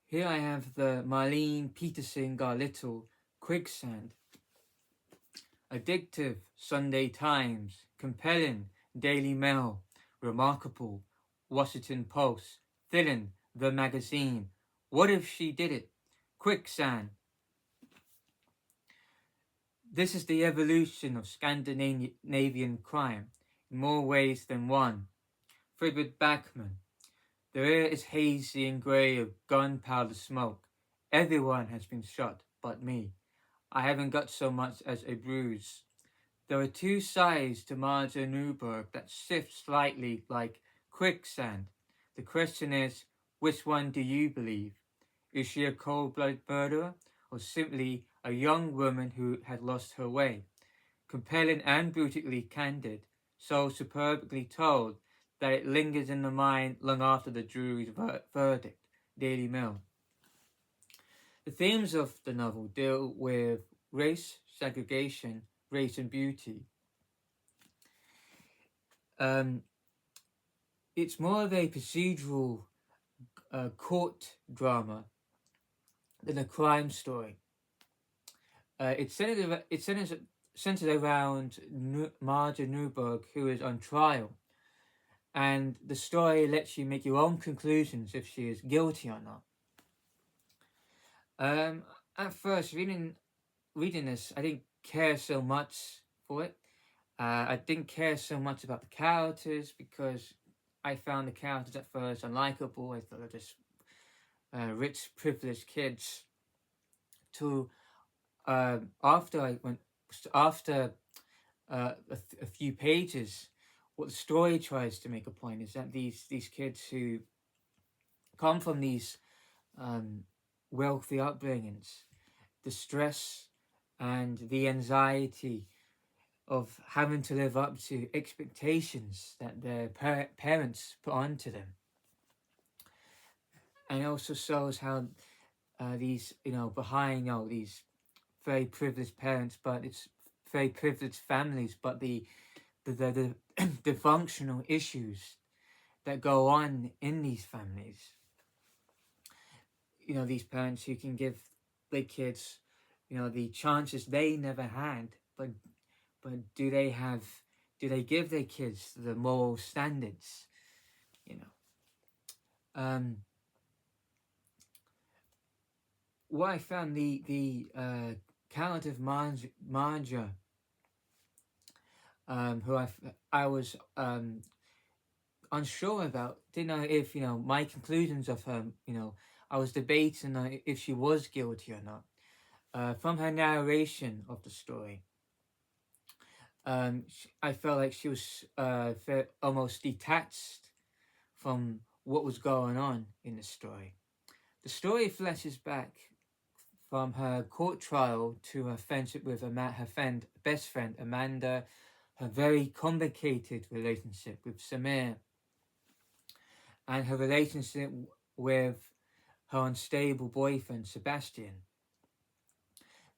Here I have the Malin Petersons Qicksand. Addictive Sunday Times, compelling Daily Mail, remarkable Washington Post, thrilling the magazine. What if she did it? Quicksand. This is the evolution of Scandinavian crime in more ways than one. Frederick Backman. The air is hazy and grey of gunpowder smoke. Everyone has been shot but me. I haven't got so much as a bruise. There are two sides to Marja Newberg that shift slightly like quicksand. The question is, which one do you believe? Is she a cold-blooded murderer or simply a young woman who had lost her way? Compelling and brutally candid, so superbly told that it lingers in the mind long after the jury's verdict. Daily Mail. The themes of the novel deal with race, segregation, race and beauty. It's more of a procedural court drama than a crime story. It's centered around Marja Newberg, who is on trial, and the story lets you make your own conclusions if she is guilty or not. At first, reading this, I didn't care so much for it. I didn't care so much about the characters because I found the characters at first unlikable. I thought they were just rich, privileged kids. After a few pages, what the story tries to make a point is that these kids who come from these wealthy upbringings, the stress and the anxiety of having to live up to expectations that their parents put onto them, and it also shows how these behind these very privileged parents, but it's very privileged families, but the dysfunctional issues that go on in these families. These parents who can give their kids, the chances they never had, but do they give their kids the moral standards? What I found the character of Marja, who I was unsure about, didn't know if my conclusions of her, I was debating if she was guilty or not. From her narration of the story, I felt like she was almost detached from what was going on in the story. The story flashes back from her court trial to her friendship with her best friend Amanda, her very complicated relationship with Samir, and her relationship with her unstable boyfriend Sebastian.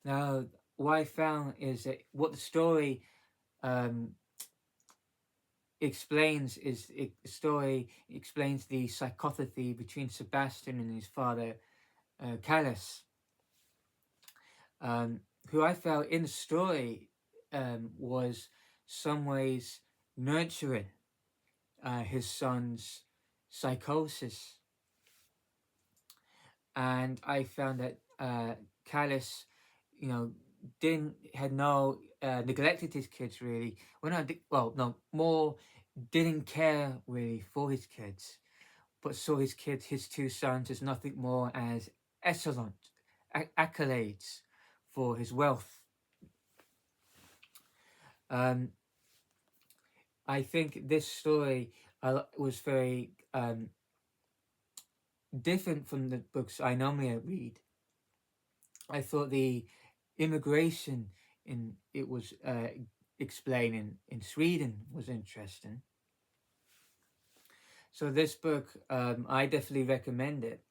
Now, what I found is that what the story explains the psychopathy between Sebastian and his father, Callis, who I felt in the story was some ways nurturing his son's psychosis. And I found that Callis, neglected his kids really. Didn't care really for his kids, but saw his two sons, as nothing more as accolades for his wealth. I think this story was very different from the books I normally read. I thought the immigration it was explaining in Sweden was interesting. So this book, I definitely recommend it.